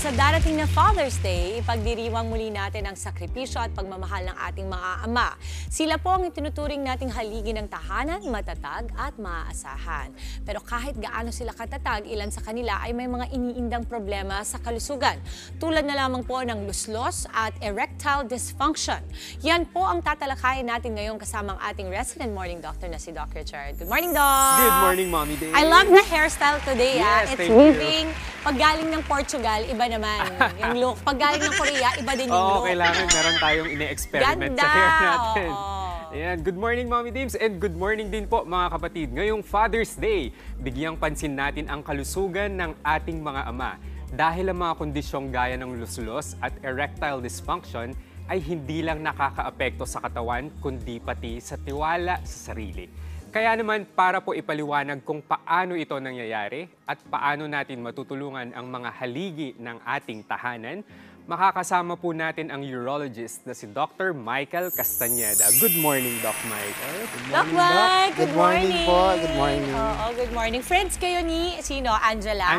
Sa darating na Father's Day, ipagdiriwang muli natin ang sakripisyo at pagmamahal ng ating mga ama. Sila po ang itinuturing nating haligi ng tahanan, matatag at maaasahan. Pero kahit gaano sila katatag, ilan sa kanila ay may mga iniindang problema sa kalusugan. Tulad na lamang po ng luslos at erectile dysfunction. Yan po ang tatalakayin natin ngayon kasama ang ating resident morning doctor na si Dr. Chard. Good morning, Doc! Good morning, Mommy Day! I love the hairstyle today. Yes, It's thank moving. Pag galing ng Portugal, iba naman yung look. Pag galing ng Korea, iba din yung Oo, look. kailangan meron tayong ine-experiment Ganda! sa hair natin. Oo. Ayan, good morning, Mommy Dames, and good morning din po, mga kapatid. Ngayong Father's Day, bigyang pansin natin ang kalusugan ng ating mga ama. Dahil ang mga kondisyong gaya ng luslos at erectile dysfunction ay hindi lang nakakaapekto sa katawan, kundi pati sa tiwala sa sarili. Kaya naman, para po ipaliwanag kung paano ito nangyayari at paano natin matutulungan ang mga haligi ng ating tahanan, makakasama po natin ang urologist na si Dr. Michael Castañeda. Good morning, Doc Michael. Doc Mike, good morning. Po. Good morning. Oo, good morning. Friends kayo ni, sino? Angela?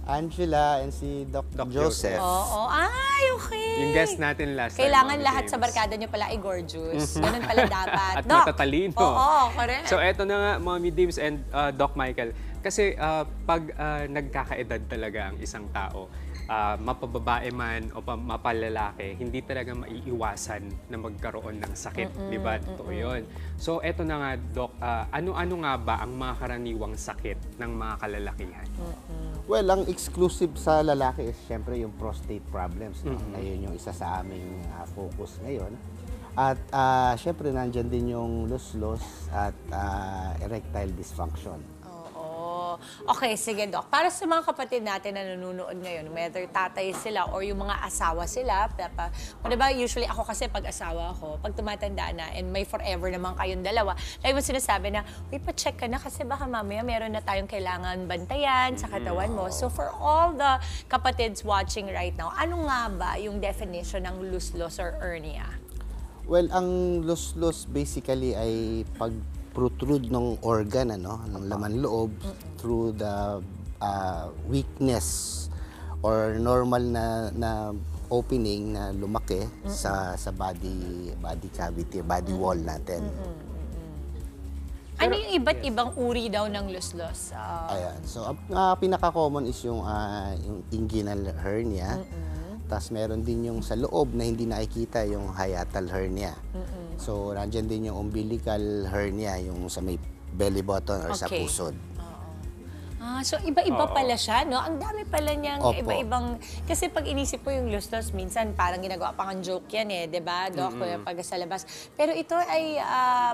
Angela and si Doc Joseph. Oo, ay, okay. Yung guest natin last time. Kailangan Mommy lahat Dames. sa barkada nyo pala ay gorgeous. Ganun pala dapat. At Doc. matatalino. Oo, correct. So eto na nga, Mommy Dames and Doc Michael. Kasi pag nagkakaedad talaga ang isang tao, mapababae man o mapalalaki, hindi talaga maiiwasan na magkaroon ng sakit. Di ba? Totoo yun. So eto na nga, Doc, ano-ano nga ba ang mga karaniwang sakit ng mga kalalakihan? Well, ang exclusive sa lalaki is syempre yung prostate problems. No? Ngayon yung isa sa aming focus ngayon. At syempre nandyan din yung luslos at erectile dysfunction. Okay, sige, Doc. Para sa mga kapatid natin na nanonood ngayon, whether tatay sila or yung mga asawa sila, diba, usually ako kasi pag asawa ako, pag tumatanda na and may forever naman kayong dalawa, lagi mo sinasabi na, uy, pa-check ka na kasi baka mamaya meron na tayong kailangan bantayan sa katawan mo. So for all the kapatids watching right now, ano nga ba yung definition ng luslos or hernia? Well, ang luslos basically ay protrude ng organ, ng laman loob through the weakness or normal na opening na lumaki sa body cavity, body wall natin. Ano yung iba't ibang uri daw ng luslos? Ayan. So, pinaka-common is yung inguinal hernia. Tapos meron din yung sa loob na hindi nakikita, yung hiatal hernia. So, nandyan din yung umbilical hernia, yung sa may belly button or sa pusod. So iba-iba pala siya, no? Ang dami pala niyang iba-ibang... Kasi pag inisip ko yung luslos, minsan parang ginagawa pang joke yan eh, di ba, Doc? Pag sa labas. Pero ito ay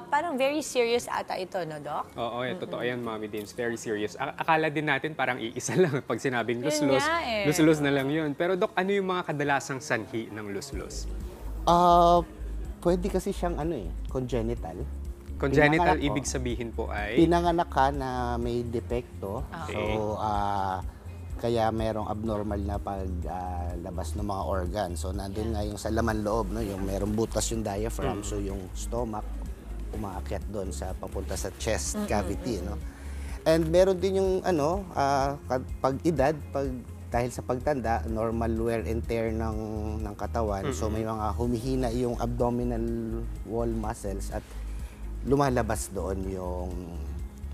parang very serious ata ito, no, Doc? Oo, totoo yan, Mommy Dames. Very serious. Akala din natin parang iisa lang pag sinabing luslos. Luslos na lang yun. Pero, Doc, ano yung mga kadalasang sanhi ng luslos? Pwede kasi siyang congenital. Congenital, ibig sabihin po ay? Pinanganak ka na may depekto. Okay. So, kaya merong abnormal na paglabas ng mga organ. So, nandun nga yung sa laman loob, no? Yung merong butas yung diaphragm. So, yung stomach, umaakyat doon sa papunta sa chest cavity, no? And meron din yung, pag-edad, dahil sa pagtanda, normal wear and tear ng katawan. So, may mga humihina yung abdominal wall muscles at lumalabas doon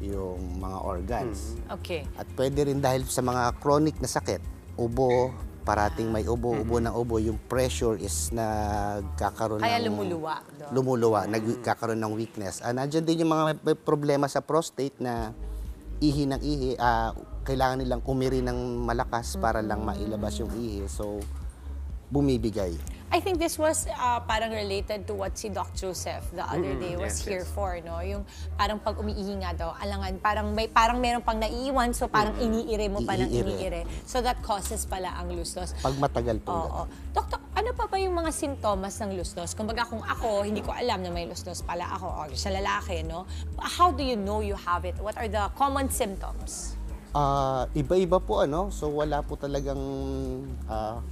yung mga organs. Okay. At pwede rin dahil sa mga chronic na sakit, ubo, parating may ubo ng ubo, yung pressure is nagkakaroon Kaya lumuluwa. Lumuluwa, nagkakaroon ng weakness. Nandiyan din yung mga may problema sa prostate na ihi ng ihi, kailangan nilang umiri ng malakas para lang mailabas yung ihi. So, bumibigay. I think this was parang related to what si Doc Joseph the other day was here for, no? Yung parang pag umiihi nga daw, alangan, parang meron pang naiiwan, so parang iniire mo pa ng iniire. So that causes pala ang luslos. Pag matagal po. Doktor, ano pa ba yung mga sintomas ng luslos? Kumbaga kung ako, hindi ko alam na may luslos pala ako, or sa lalaki, no? How do you know you have it? What are the common symptoms? Iba-iba po, so wala po talagang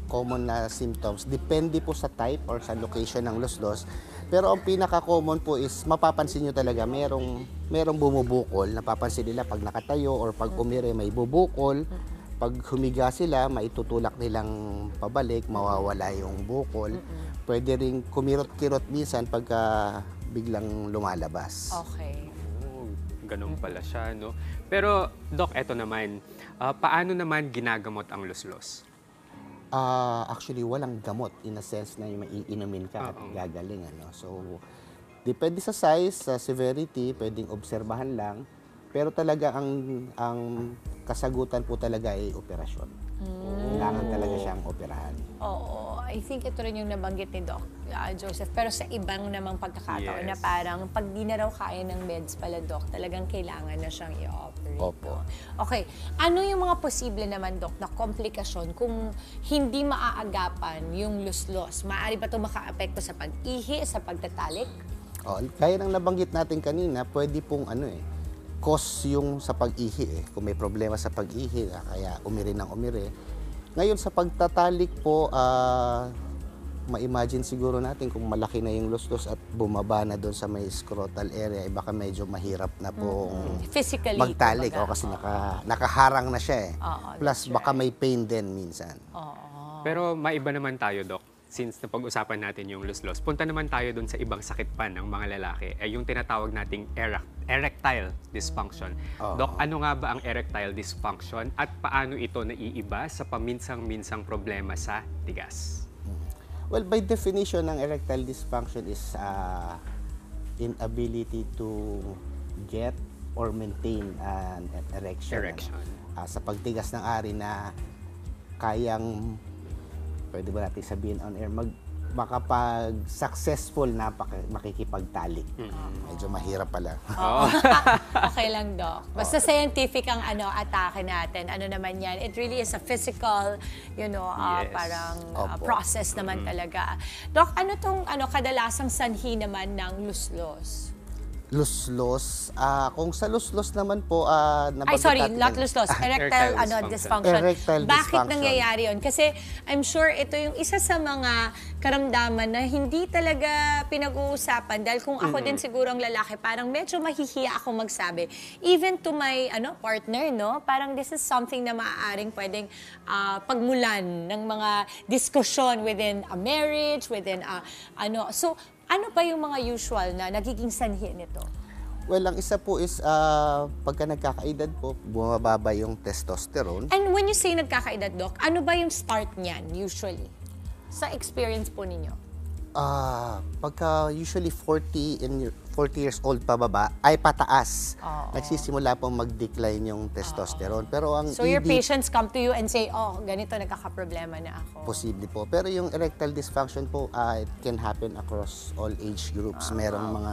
common na symptoms. Depende po sa type or sa location ng luslos. Pero ang pinaka-common po is mapapansin nyo talaga merong bumubukol. Napapansin nila pag nakatayo or pag umire may bubukol. pag humiga sila, maitutulak nilang pabalik, mawawala yung bukol. Pwede rin kumirot-kirot minsan pagka biglang lumalabas. Okay. Oh, ganun pala siya, no? Pero, Doc, eto naman, paano naman ginagamot ang luslos? Actually, walang gamot in a sense na yung maiinumin ka at Oo. gagaling. So, depende sa size, sa severity, pwedeng obserbahan lang. Pero talaga ang kasagutan po talaga ay operasyon. Kailangan talaga siyang operahan. Oo, I think ito rin yung nabanggit ni Doc Joseph. Pero sa ibang namang pagkakataon Yes. na parang pag di na raw kaya ng meds pala, Doc, talagang kailangan na siyang i-operate. Opo. No? Okay, ano yung mga posible naman, Doc, na komplikasyon kung hindi maaagapan yung luslos? Maaari ba ito maka-apekto sa pag-ihi, sa pagtatalik? Kaya nang nabanggit natin kanina, pwede pong cause yung sa pag-ihi. Kung may problema sa pag-ihi, kaya umiri ng umiri. Ngayon sa pagtatalik po, ma-imagine siguro natin kung malaki na yung luslos at bumaba na doon sa may scrotal area, baka medyo mahirap na pong Physically, magtalik. kumbaga. Kasi nakaharang na siya . Oo, Plus, that's baka may pain din minsan. Pero maiba naman tayo, Doc. Since napag-usapan natin yung luslos, punta naman tayo dun sa ibang sakit pa ng mga lalaki, yung tinatawag nating erectile dysfunction. Doc, ano nga ba ang erectile dysfunction at paano ito naiiba sa paminsang-minsang problema sa tigas? Well, by definition, ang erectile dysfunction is inability to get or maintain an erection. Sa pagtigas ng ari na kayang, pwede ba natin sabihin on air, makapag-successful na makikipagtalik. Medyo mahirap pala. Okay lang, Doc. Basta scientific ang atake natin. Ano naman yan? It really is a physical, Yes. parang Opo. process naman talaga. Doc, ano tong kadalasang sanhi naman ng luslos? Luslos. Kung sa luslos naman po, Ay, sorry, not luslos. Erectile Erectile dysfunction. Erectile Bakit dysfunction. nangyayari yun? Kasi I'm sure ito yung isa sa mga karamdaman na hindi talaga pinag-uusapan. Dahil kung ako din siguro ang lalaki, parang medyo mahihiya ako magsabi. Even to my partner, no? Parang this is something na maaaring pwedeng pagmulan ng mga diskusyon within a marriage, within So, ano ba yung mga usual na nagiging sanhi nito? Well, ang isa po is, pagka nagkakaedad po, bumababa yung testosterone. And when you say nagkakaedad, Doc, ano ba yung start niyan usually? Sa experience po ninyo? Pagka usually 40 years old pababa, ay pataas. Nagsisimula pong mag-decline yung testosterone. Pero ang So your patients come to you and say, ganito, nagkakaproblema na ako. posible po. Pero yung erectile dysfunction po, it can happen across all age groups. Merong mga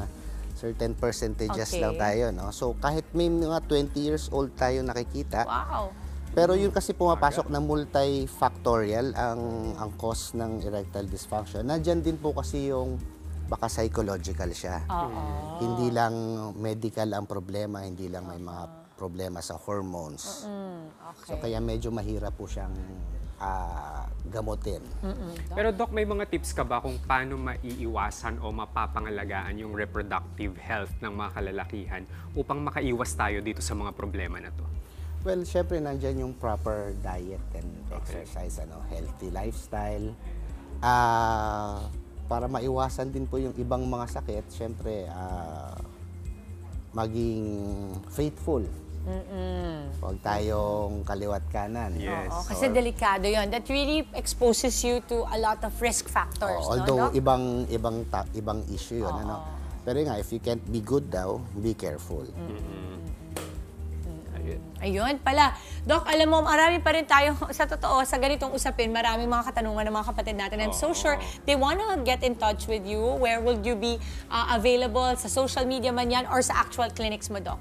certain percentages Okay. lang tayo, no? So kahit may mga 20 years old tayo nakikita, Wow. pero yun kasi pumapasok na multifactorial ang cause ng erectile dysfunction. Nandiyan din po kasi yung baka psychological siya. Hindi lang medical ang problema, hindi lang may mga problema sa hormones. Okay. So kaya medyo mahirap po siyang gamutin. Pero Doc, may mga tips ka ba kung paano maiiwasan o mapapangalagaan yung reproductive health ng mga kalalakihan upang makaiwas tayo dito sa mga problema na to? Well, syempre nandyan yung proper diet and exercise, healthy lifestyle. Para maiwasan din po yung ibang mga sakit, syempre maging faithful. Huwag tayong kaliwat kanan. Yes. Oo, kasi delikado yon. That really exposes you to a lot of risk factors, Although no, Doc? ibang issue yun. Pero nga, if you can't be good daw, be careful. Ayun pala. Doc, alam mo, marami pa rin tayo, sa totoo, sa ganitong usapin, maraming mga katanungan ng mga kapatid natin. I'm so sure they wanna get in touch with you. Where will you be available? Sa social media man yan or sa actual clinics mo, Doc?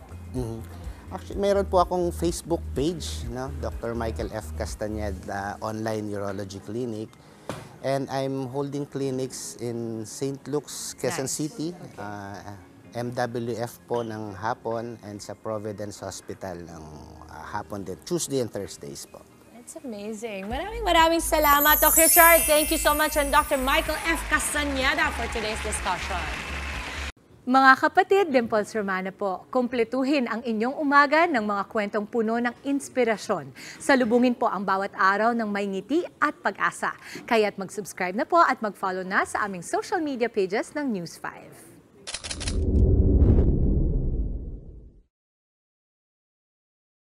Actually, meron po akong Facebook page, Dr. Michael F. Castañeda Online Urology Clinic. And I'm holding clinics in St. Luke's, Quezon Nice. City, MWF po ng hapon, and sa Providence Hospital ng hapon din, Tuesday and Thursdays po. That's amazing. Maraming salamat, Doc Richard. Thank you so much, and Dr. Michael F. Castañeda for today's discussion. Mga kapatid, Dimples Romana po, kumpletuhin ang inyong umaga ng mga kwentong puno ng inspirasyon. Salubungin po ang bawat araw ng may ngiti at pag-asa. Kaya't mag-subscribe na po at mag-follow na sa aming social media pages ng News 5.